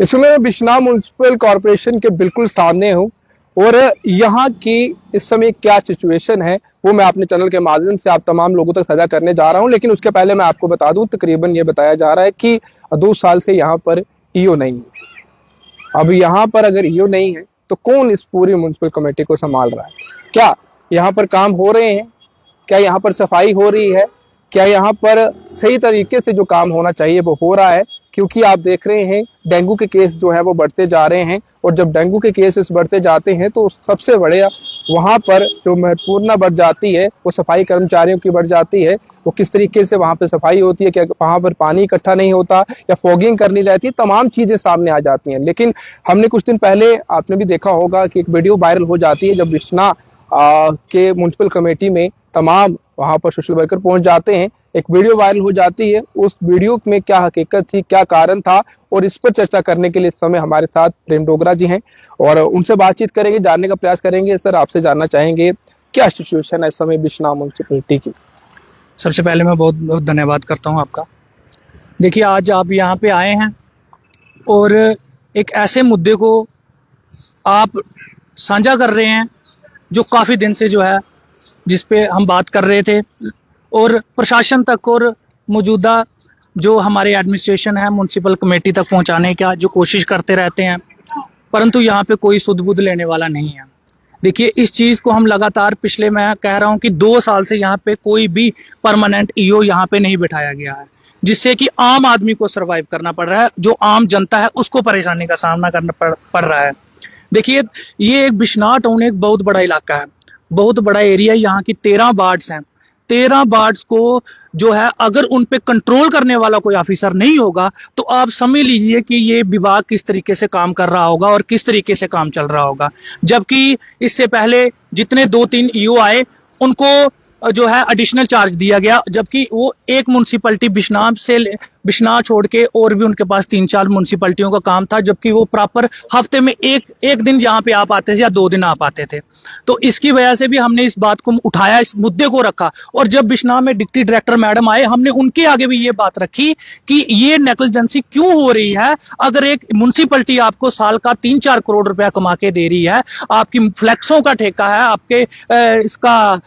इस समय मैं बिश्नाह म्युनिसिपल कॉरपोरेशन के बिल्कुल सामने हूँ और यहाँ की इस समय क्या सिचुएशन है वो मैं अपने चैनल के माध्यम से आप तमाम लोगों तक साझा करने जा रहा हूँ। लेकिन उसके पहले मैं आपको बता दूं, तकरीबन ये बताया जा रहा है कि 2 साल से यहाँ पर ईओ नहीं है। अब यहाँ पर अगर ईओ नहीं है तो कौन इस पूरी म्युनिसिपल कमेटी को संभाल रहा है? क्या यहाँ पर काम हो रहे हैं? क्या यहाँ पर सफाई हो रही है? क्या यहाँ पर सही तरीके से जो काम होना चाहिए वो हो रहा है? क्योंकि आप देख रहे हैं डेंगू के केस जो है वो बढ़ते जा रहे हैं और जब डेंगू के केसेस बढ़ते जाते हैं तो सबसे बड़े वहां पर जो महत्वपूर्ण बढ़ जाती है वो सफाई कर्मचारियों की बढ़ जाती है। वो किस तरीके से वहां पर सफाई होती है, क्या वहां पर पानी इकट्ठा नहीं होता या फॉगिंग करनी रहती है, तमाम चीजें सामने आ जाती हैं। लेकिन हमने कुछ दिन पहले आपने भी देखा होगा कि एक वीडियो वायरल हो जाती है जब बिश्नाह के म्युनिसिपल कमेटी में तमाम वहां पर सोशल वर्कर पहुंच जाते हैं। एक वीडियो वायरल हो जाती है, उस वीडियो में क्या हकीकत थी, क्या कारण था, और इस पर चर्चा करने के लिए इस समय हमारे साथ प्रेम डोगरा जी हैं और उनसे बातचीत करेंगे, जानने का प्रयास करेंगे। सर, आपसे जानना चाहेंगे क्या सिचुएशन है इस समय बिश्नाह म्युनिसिपलिटी की? सबसे पहले मैं बहुत बहुत धन्यवाद करता हूं आपका। देखिए, आज आप यहाँ पे आए हैं और एक ऐसे मुद्दे को आप साझा कर रहे हैं जो काफ़ी दिन से जो है जिस पे हम बात कर रहे थे और प्रशासन तक और मौजूदा जो हमारे एडमिनिस्ट्रेशन है म्युनिसिपल कमेटी तक पहुंचाने का जो कोशिश करते रहते हैं, परंतु यहाँ पे कोई सुध बुध लेने वाला नहीं है। देखिए, इस चीज़ को हम लगातार पिछले मैं कह रहा हूँ कि 2 साल से यहाँ पे कोई भी परमानेंट ईओ यहाँ पे नहीं बिठाया गया है, जिससे कि आम आदमी को सरवाइव करना पड़ रहा है, जो आम जनता है उसको परेशानी का सामना करना पड़ रहा है। देखिए, ये एक बिश्नाह टाउन एक बहुत बड़ा इलाका है, बहुत बड़ा एरिया। यहाँ की 13 वार्ड्स हैं। 13 वार्ड्स को जो है अगर उन पे कंट्रोल करने वाला कोई ऑफिसर नहीं होगा तो आप समझ लीजिए कि ये विभाग किस तरीके से काम कर रहा होगा और किस तरीके से काम चल रहा होगा। जबकि इससे पहले जितने 2-3 ईओ आए उनको जो है एडिशनल चार्ज दिया गया, जबकि वो एक म्युनिसिपलिटी बिश्नाह छोड़ के और भी उनके पास 3-4 म्युनिसिपलिटियों का काम था, जबकि वो प्रॉपर हफ्ते में एक दिन यहाँ पे आ पाते थे या 2 दिन आ पाते थे। तो इसकी वजह से भी हमने इस बात को उठाया, इस मुद्दे को रखा। और जब बिश्नाह में डिप्टी डायरेक्टर मैडम आए, हमने उनके आगे भी ये बात रखी कि ये नेग्लिजेंसी क्यों हो रही है। अगर एक म्युनिसिपलिटी आपको साल का 3-4 करोड़ रुपया कमा के दे रही है, आपकी फ्लैक्सों का ठेका है, आपके इसका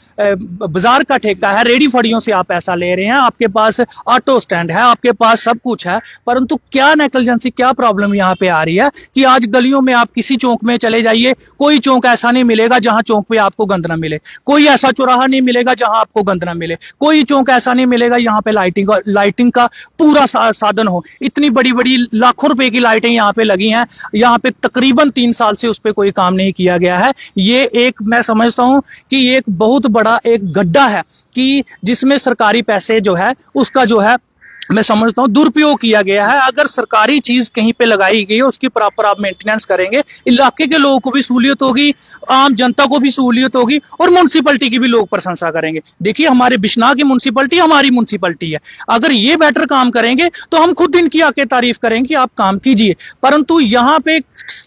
बाजार का ठेका है, रेडी फड़ियों से आप पैसा ले रहे हैं, आपके पास ऑटो स्टैंड है, आपके पास सब कुछ है, परंतु क्या नेग्लिजेंसी, क्या प्रॉब्लम यहाँ पे आ रही है कि आज गलियों में आप किसी चौक में चले जाइए, कोई चौक ऐसा नहीं मिलेगा जहां चौक पे आपको गंद ना मिले, कोई ऐसा चौराहा नहीं मिलेगा जहां आपको गंद ना मिले, कोई चौक ऐसा नहीं मिलेगा यहाँ पे लाइटिंग का पूरा साधन हो। इतनी बड़ी बड़ी लाखों रुपए की लाइटें यहाँ पे लगी हैं, यहाँ पे तकरीबन 3 साल से उस पर कोई काम नहीं किया गया है। ये एक मैं समझता हूं कि ये एक बहुत बड़ा एक गड्ढा है कि जिसमें सरकारी पैसे जो है उसका जो है मैं समझता हूं दुरुपयोग किया गया है। अगर सरकारी चीज कहीं पे लगाई गई है उसकी प्रॉपर आप मेंटेनेंस करेंगे, इलाके के लोगों को भी सहूलियत होगी, आम जनता को भी सहूलियत होगी और म्युनिसिपलिटी की भी लोग प्रशंसा करेंगे। देखिए, हमारे बिश्नाह की म्युनिसिपलिटी हमारी म्युनिसिपलिटी है, अगर ये बेटर काम करेंगे तो हम खुद इनकी आके तारीफ करेंगे कि आप काम कीजिए। परंतु यहाँ पे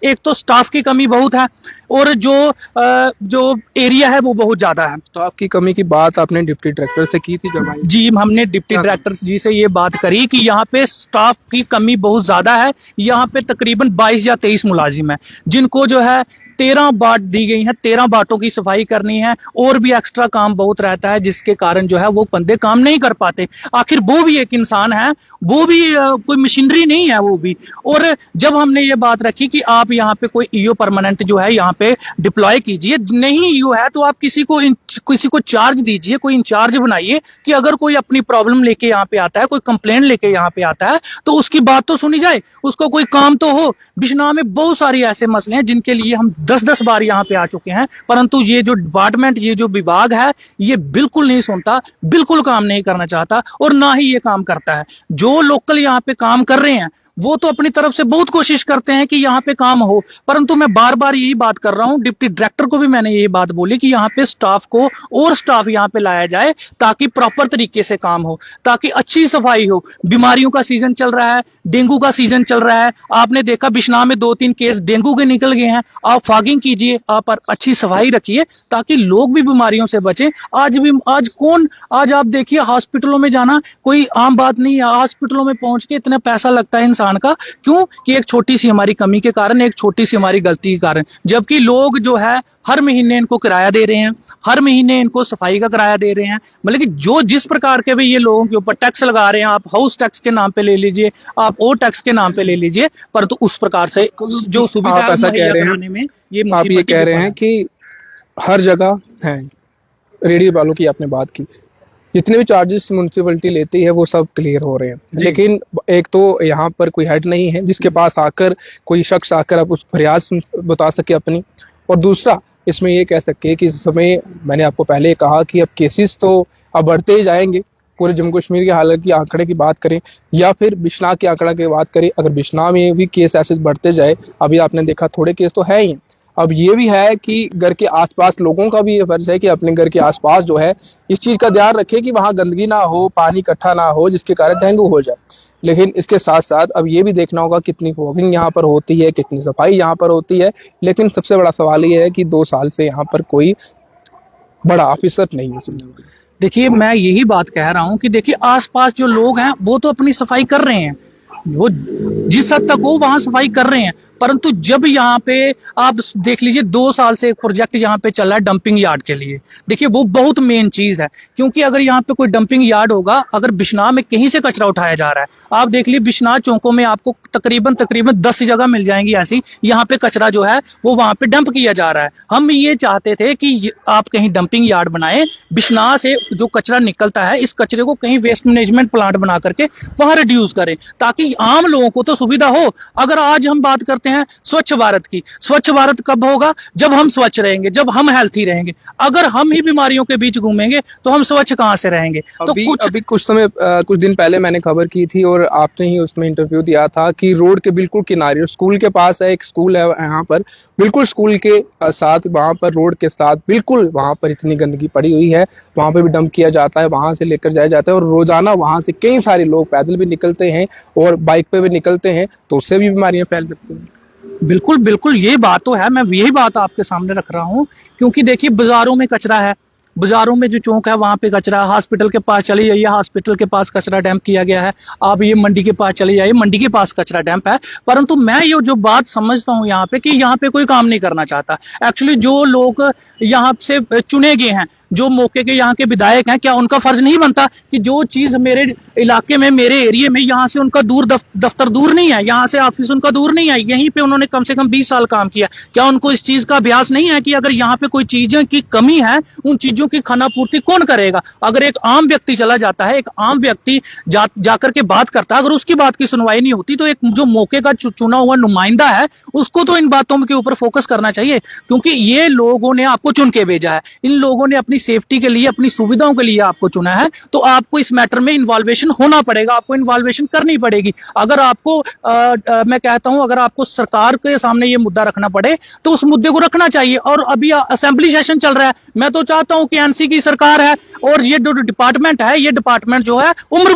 एक तो स्टाफ की कमी बहुत है और जो एरिया है वो बहुत ज्यादा है। तो आपकी कमी की बात आपने डिप्टी डायरेक्टर से की थी जब आई? जी, हमने डिप्टी डायरेक्टर जी से ये बात करी कि यहाँ पे स्टाफ की कमी बहुत ज्यादा है। यहाँ पे तकरीबन 22 या 23 मुलाजिम है जिनको जो है 13 बाट दी गई है, 13 बाटों की सफाई करनी है और भी एक्स्ट्रा काम बहुत रहता है, जिसके कारण जो है वो बंदे काम नहीं कर पाते। आखिर वो भी एक इंसान है, वो भी कोई मशीनरी नहीं है वो भी। और जब हमने ये बात रखी कि आप यहाँ पे कोई ईओ परमानेंट जो है यहाँ पे डिप्लॉय कीजिए, नहीं ईओ है तो आप किसी को चार्ज दीजिए, कोई इंचार्ज बनाइए कि अगर कोई अपनी प्रॉब्लम लेके यहाँ पे आता है, कोई कंप्लेंट लेके यहाँ पे आता है तो उसकी बात तो सुनी जाए, उसको कोई काम तो हो। बिश्नाह में बहुत सारे ऐसे मसले हैं जिनके लिए हम 10-10 बार यहाँ पे आ चुके हैं, परंतु ये जो डिपार्टमेंट, ये जो विभाग है, ये बिल्कुल नहीं सुनता, बिल्कुल काम नहीं करना चाहता और ना ही ये काम करता है। जो लोकल यहाँ पे काम कर रहे हैं वो तो अपनी तरफ से बहुत कोशिश करते हैं कि यहाँ पे काम हो, परंतु मैं बार बार यही बात कर रहा हूँ, डिप्टी डायरेक्टर को भी मैंने यही बात बोली कि यहाँ पे स्टाफ को और स्टाफ यहाँ पे लाया जाए ताकि प्रॉपर तरीके से काम हो, ताकि अच्छी सफाई हो। बीमारियों का सीजन चल रहा है, डेंगू का सीजन चल रहा है, आपने देखा बिश्नाह में 2-3 केस डेंगू के निकल गए हैं। आप फॉगिंग कीजिए, आप अच्छी सफाई रखिए ताकि लोग भी बीमारियों से बचें। आज आप देखिए हॉस्पिटलों में जाना कोई आम बात नहीं है, हॉस्पिटलों में पहुंच के इतना पैसा लगता है इंसान इंसान का। क्यों? कि एक छोटी सी हमारी कमी के कारण, एक छोटी सी हमारी गलती के कारण। जबकि लोग जो है हर महीने इनको किराया दे रहे हैं, हर महीने इनको सफाई का किराया दे रहे हैं, मतलब कि जो जिस प्रकार के भी ये लोगों के ऊपर टैक्स लगा रहे हैं, आप हाउस टैक्स के नाम पे ले लीजिए, आप ओ टैक्स के नाम पे ले लीजिए, परंतु उस प्रकार से जो सुविधा आप ऐसा कह रहे कराने में ये आप ये कह रहे हैं कि हर जगह है, रेडियो वालों की आपने बात की, जितने भी चार्जेस म्यूनसिपैलिटी लेती है वो सब क्लियर हो रहे हैं, लेकिन एक तो यहाँ पर कोई हेड नहीं है जिसके पास आकर कोई शख्स आकर आप उस फरियाद बता सके अपनी, और दूसरा इसमें ये कह सके कि इस समय मैंने आपको पहले कहा कि अब केसेस तो अब बढ़ते ही जाएंगे। पूरे जम्मू कश्मीर के हालत की आंकड़े की बात करें या फिर बिश्नाह के आंकड़ा की बात करें, अगर बिश्नाह में भी केस ऐसे बढ़ते जाए, अभी आपने देखा थोड़े केस तो है ही, अब ये भी है कि घर के आसपास लोगों का भी ये फर्ज है कि अपने घर के आसपास जो है इस चीज का ध्यान रखे कि वहां गंदगी ना हो, पानी इकट्ठा ना हो जिसके कारण डेंगू हो जाए। लेकिन इसके साथ साथ अब ये भी देखना होगा कितनी फॉगिंग यहाँ पर होती है, कितनी सफाई यहाँ पर होती है। लेकिन सबसे बड़ा सवाल ये है कि 2 साल से यहाँ पर कोई बड़ा ऑफिसर नहीं है। देखिए, मैं यही बात कह रहा हूं कि देखिए आसपास जो लोग हैं वो तो अपनी सफाई कर रहे हैं, वो जिस हद तक वो वहां सफाई कर रहे हैं, परंतु जब यहाँ पे आप देख लीजिए 2 साल से एक प्रोजेक्ट यहाँ पे चल रहा है डंपिंग यार्ड के लिए। देखिए वो बहुत मेन चीज है, क्योंकि अगर यहाँ पे कोई डंपिंग यार्ड होगा, अगर बिश्नाह में कहीं से कचरा उठाया जा रहा है, आप देख लीजिए बिश्नाह चौकों में आपको तकरीबन 10 जगह मिल जाएंगी ऐसी, यहाँ पे कचरा जो है वो वहां पे डंप किया जा रहा है। हम ये चाहते थे कि आप कहीं डंपिंग यार्ड बनाए, बिश्नाह से जो कचरा निकलता है इस कचरे को कहीं वेस्ट मैनेजमेंट प्लांट बना करके वहां रिड्यूस करें, ताकि आम लोगों को तो सुविधा हो। अगर आज हम बात करते हैं स्वच्छ भारत की, स्वच्छ भारत कब होगा? जब हम स्वच्छ रहेंगे, जब हम हेल्थी रहेंगे। अगर हम ही बीमारियों के बीच घूमेंगे तो हम स्वच्छ कहां से रहेंगे? तो अभी कुछ दिन पहले मैंने खबर की थी और आपने ही उसमें इंटरव्यू दिया था कि रोड के बिल्कुल किनारे स्कूल के पास है, एक स्कूल है यहाँ पर, बिल्कुल स्कूल के साथ वहां पर रोड के साथ बिल्कुल वहां पर इतनी गंदगी पड़ी हुई है, वहां पर भी डंप किया जाता है, वहां से लेकर जाया जाता है और रोजाना वहां से कई सारे लोग पैदल भी निकलते हैं और बाइक पे भी निकलते हैं, तो उससे भी बीमारियां फैल सकती हैं। बिल्कुल बिल्कुल, ये बात तो है, मैं यही बात आपके सामने रख रहा हूं। क्योंकि देखिए बाजारों में कचरा है, बाजारों में जो चौक है वहां पे कचरा, हॉस्पिटल के पास चले जाइए, हॉस्पिटल के पास कचरा डैम्प किया गया है, आप ये मंडी के पास चले जाइए, मंडी के पास कचरा डैम्प है। परंतु मैं ये जो बात समझता हूं यहाँ पे कि यहाँ पे कोई काम नहीं करना चाहता। एक्चुअली जो लोग यहाँ से चुने गए हैं, जो मौके के यहाँ के विधायक हैं, क्या उनका फर्ज नहीं बनता कि जो चीज मेरे इलाके में, मेरे एरिया में, यहाँ से उनका दूर दफ्तर दूर नहीं है, यहाँ से ऑफिस उनका दूर नहीं है, यहीं पे उन्होंने कम से कम 20 साल काम किया, क्या उनको इस चीज का अभ्यास नहीं है कि अगर यहाँ पे कोई चीजों की कमी है, उन चीजों की खानापूर्ति कौन करेगा? अगर एक आम व्यक्ति चला जाता है, एक आम व्यक्ति जाकर के बात करता है, अगर उसकी बात की सुनवाई नहीं होती, तो एक जो मौके का चुना हुआ नुमाइंदा है उसको तो इन बातों के ऊपर फोकस करना चाहिए। क्योंकि ये लोगों ने आपको चुन के भेजा है, इन लोगों ने अपनी सेफ्टी के लिए, अपनी सुविधाओं के लिए आपको चुना है, तो आपको इस मैटर में इन्वॉल्वेशन होना पड़ेगा, आपको इन्वॉल्वेशन करनी पड़ेगी। अगर आपको मैं कहता हूं, अगर आपको सरकार के सामने ये मुद्दा रखना पड़े तो उस मुद्दे को रखना चाहिए। और अभी असेंबली सेशन चल रहा है, मैं तो चाहता हूं कि एनसी की सरकार है और ये जो डिपार्टमेंट है, ये डिपार्टमेंट जो है उमर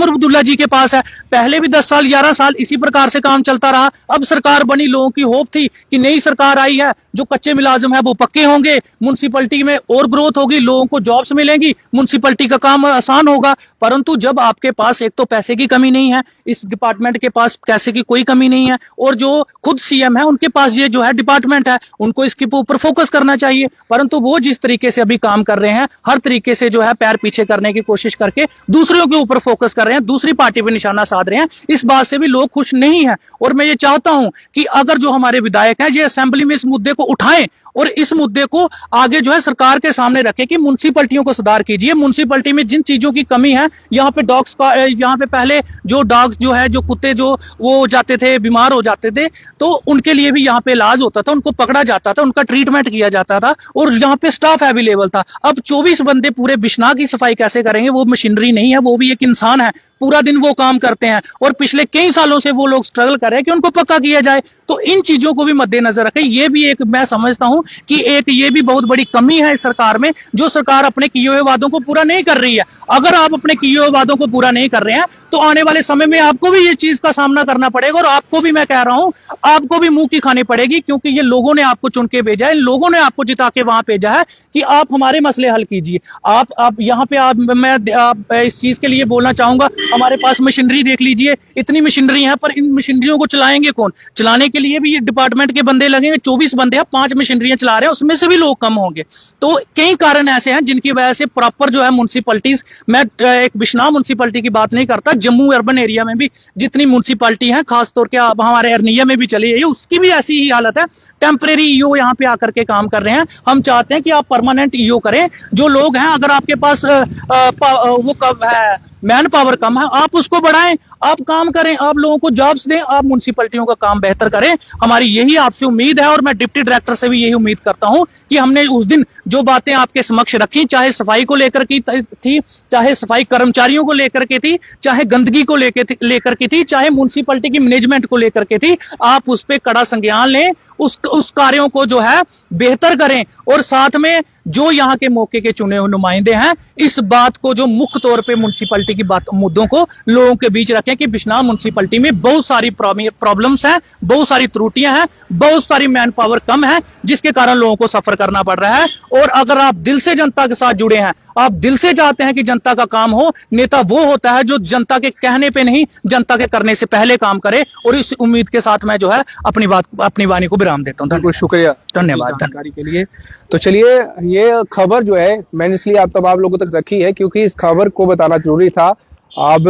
अब्दुल्ला जी के पास है। पहले भी 10 साल 11 साल इसी प्रकार से काम चलता रहा। अब सरकार बनी, लोगों की होप थी कि नई सरकार आई है, जो कच्चे मुलाजिम है वो पक्के होंगे, म्युनिसिपैलिटी में और ग्रोथ होगी, लोगों को जॉब्स मिलेंगी, म्युनिसिपैलिटी का काम आसान होगा। परंतु जब आपके पास एक तो पैसे की कमी नहीं है, इस डिपार्टमेंट के पास पैसे की कोई कमी नहीं है, और जो खुद सीएम है उनके पास ये जो है डिपार्टमेंट है, उनको इसके ऊपर फोकस करना चाहिए। परंतु वो जिस तरीके से अभी काम कर रहे हैं, हर तरीके से जो है पैर पीछे करने की कोशिश करके दूसरों के ऊपर फोकस कर रहे हैं, दूसरी पार्टी पर निशाना साध रहे हैं, इस बात से भी लोग खुश नहीं है। और मैं ये चाहता हूं कि अगर जो हमारे विधायक हैं ये असेंबली में इस मुद्दे को उठाएं और इस मुद्दे को आगे जो है सरकार के सामने रखें कि म्युनिसिपैलिटियों को सुधार कीजिए। म्युनिसिपैलिटी में जिन चीजों की कमी है, यहाँ पे डॉग्स का, यहाँ पे पहले जो डॉग्स जो है, जो कुत्ते जो वो जाते थे, बीमार हो जाते थे, तो उनके लिए भी यहाँ पे इलाज होता था, उनको पकड़ा जाता था, उनका ट्रीटमेंट किया जाता था और यहाँ पे स्टाफ अवेलेबल था। अब 24 बंदे पूरे बिश्नाह की सफाई कैसे करेंगे? वो मशीनरी नहीं है, वो भी एक इंसान है, पूरा दिन वो काम करते हैं और पिछले कई सालों से वो लोग स्ट्रगल कर रहे हैं कि उनको पक्का किया जाए। तो इन चीजों को भी मद्देनजर रखें। ये भी एक, मैं समझता हूं कि एक ये भी बहुत बड़ी कमी है इस सरकार में, जो सरकार अपने किए हुए वादों को पूरा नहीं कर रही है। अगर आप अपने किए हुए वादों को पूरा नहीं कर रहे हैं तो आने वाले समय में आपको भी ये चीज का सामना करना पड़ेगा और आपको भी, मैं कह रहा हूं, आपको भी मुंह की खानी पड़ेगी, क्योंकि ये लोगों ने आपको चुन के भेजा है, लोगों ने आपको जिता के वहां भेजा है कि आप हमारे मसले हल कीजिए। आप यहाँ पे आप इस चीज के लिए बोलना चाहूंगा हमारे पास मशीनरी देख लीजिए, इतनी मशीनरी है, पर इन मशीनरियों को चलाएंगे कौन? चलाने के लिए भी ये डिपार्टमेंट के बंदे लगेंगे। 24 बंदे हैं, 5 मशीनरियां चला रहे हैं, उसमें से भी लोग कम होंगे। तो कई कारण ऐसे हैं जिनकी वजह से प्रॉपर जो है म्युनिसिपैलिटीज, मैं एक बिश्नाह म्युनिसिपैलिटी की बात नहीं करता, जम्मू अर्बन एरिया में भी जितनी म्युनिसिपैलिटी है, खासतौर के आप हमारे अरनिया में भी चली है, उसकी भी ऐसी ही हालत है। टेम्परेरी ईओ यहाँ पे आकर के काम कर रहे हैं। हम चाहते हैं कि आप परमानेंट ईओ करें। जो लोग हैं, अगर आपके पास वो कब है, मैन पावर कम है, आप उसको बढ़ाएं, आप काम करें, आप लोगों को जॉब्स दें, आप म्युनिसिपैलिटियों का काम बेहतर करें। हमारी यही आपसे उम्मीद है, और मैं डिप्टी डायरेक्टर से भी यही उम्मीद करता हूं कि हमने उस दिन जो बातें आपके समक्ष रखी, चाहे सफाई को लेकर की थी, चाहे सफाई कर्मचारियों को लेकर के थी, चाहे गंदगी को लेकर की थी, चाहे म्युनिसिपैलिटी की मैनेजमेंट को लेकर के थी, आप उस पर कड़ा संज्ञान लें, उस कार्यों को जो है बेहतर करें, और साथ में जो यहाँ के मौके के चुने हुए नुमाइंदे हैं, इस बात को जो मुख्य तौर पे म्युनिसिपैलिटी की बात मुद्दों को लोगों के बीच रखें कि बिश्नाह म्युनिसिपैलिटी में बहुत सारी प्रॉब्लम्स हैं, बहुत सारी त्रुटियां हैं, बहुत सारी मैन पावर कम है, जिसके कारण लोगों को सफर करना पड़ रहा है। और अगर आप दिल से जनता के साथ जुड़े हैं, आप दिल से चाहते हैं कि जनता का काम हो, नेता वो होता है जो जनता के कहने पे नहीं, जनता के करने से पहले काम करे। और इस उम्मीद के साथ मैं जो है अपनी वाणी को विराम देता हूँ। बिल्कुल शुक्रिया, धन्यवाद जानकारी के लिए। तो चलिए, ये खबर जो है मैंने इसलिए आप तमाम लोगों तक रखी है क्योंकि इस खबर को बताना जरूरी था। अब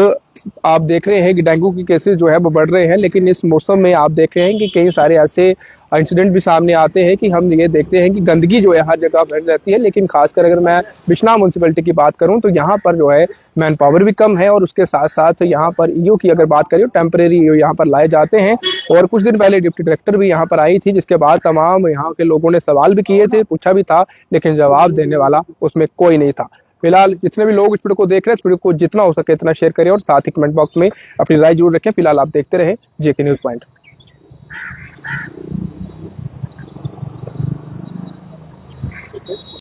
आप देख रहे हैं कि डेंगू की केसेस जो है वो बढ़ रहे हैं, लेकिन इस मौसम में आप देख रहे हैं कि कई सारे ऐसे इंसिडेंट भी सामने आते हैं कि हम ये देखते हैं कि गंदगी जो है हर जगह फैल रहती है। लेकिन खासकर अगर मैं बिश्नाह म्युनिसिपैलिटी की बात करूं तो यहाँ पर जो है मैन पावर भी कम है, और उसके साथ साथ यहाँ पर ईओ की अगर बात करें, टेम्परेरी ईओ यहाँ पर लाए जाते हैं। और कुछ दिन पहले डिप्टी डायरेक्टर भी यहाँ पर आई थी, जिसके बाद तमाम यहाँ के लोगों ने सवाल भी किए थे, पूछा भी था, लेकिन जवाब देने वाला उसमें कोई नहीं था। फिलहाल जितने भी लोग इस वीडियो को देख रहे हैं, इस वीडियो को जितना हो सके इतना शेयर करें, और साथ ही कमेंट बॉक्स में अपनी राय जरूर रखें। फिलहाल आप देखते रहे जेके न्यूज़ पॉइंट।